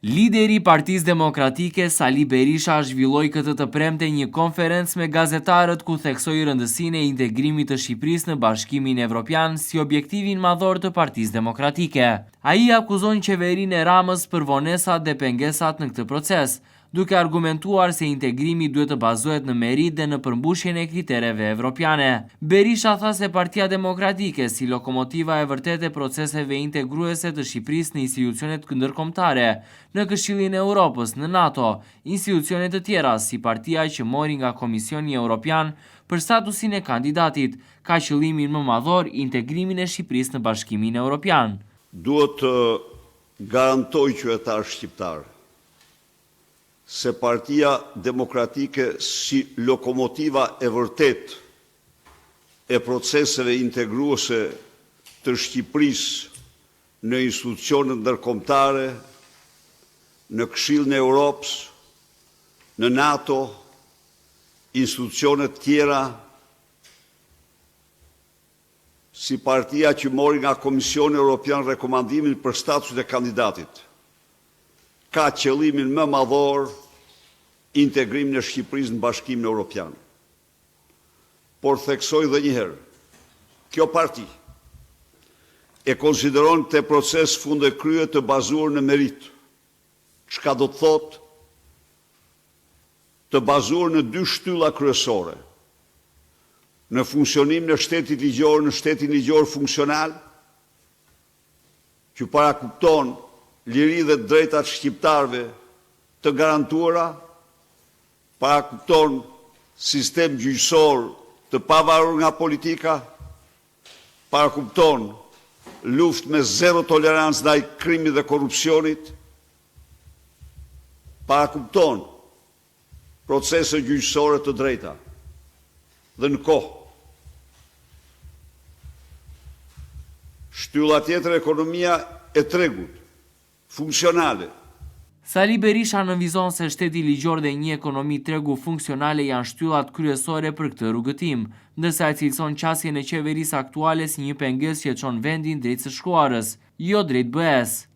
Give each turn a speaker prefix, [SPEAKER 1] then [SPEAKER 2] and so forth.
[SPEAKER 1] Lideri i Partisë Demokratike Sali Berisha zhvilloi këtë të premte një konferencë me gazetarët ku theksoi rëndësinë e integrimit të Shqipërisë në Bashkimin Evropian si objektivin madhor të Partisë Demokratike. Ai akuzon qeverinë e Ramës për vonesat dhe pengesat në këtë proces, duke argumentuar se integrimi duhet të bazohet në merit dhe në përmbushjen e kritereve evropiane. Berisha tha se Partia Demokratike, si lokomotiva e vërtetë e proceseve integruese të Shqipërisë në institucionet ndërkombëtare, në Këshillin e Europës, në NATO, institucione të tjera si partia që mori nga Komisioni Evropian për statusin e kandidatit, ka qëllimin më madhor integrimin e Shqipërisë në Bashkimin Evropian.
[SPEAKER 2] Duhet të garantoj qytetar shqiptar se Partia Demokratike si lokomotiva e vërtet e proceseve integruese të Shqipërisë në institucionet ndërkombëtare, në Këshillin e Europës, në NATO, institucionet tjera, si partia që mori nga Komisioni Evropian rekomandimin për statusin e kandidatit, ka qëllimin më madhor integrimin e Shqipërisë në Bashkimin Evropian. Por theksoj dhe njëherë, kjo parti e konsideron këtë proces fundekrye të bazuar në merit, çka do të thotë të bazuar në dy shtylla kryesore, në funksionim në shtetit ligjor, në shtetin ligjor funksional, që parakupton liri dhe drejtat shqiptarëve të garantuara, parakupton sistem gjyqësor të pavarur nga politika, parakupton luftë me zero tolerancë ndaj krimit dhe korrupsionit, parakupton procese gjyqësore të drejta dhe në kohë. Shtylla tjetër ekonomia e tregut, funksionale.
[SPEAKER 1] Sali Berisha nënvizon se shteti ligjor dhe një ekonomi tregu funksionale janë shtyllat kryesore për këtë rrugëtim, ndërsa e cilëson qasjen e qeverisë aktuale si një pengesë që çon vendin drejt së shkruarës, jo drejt BE-s.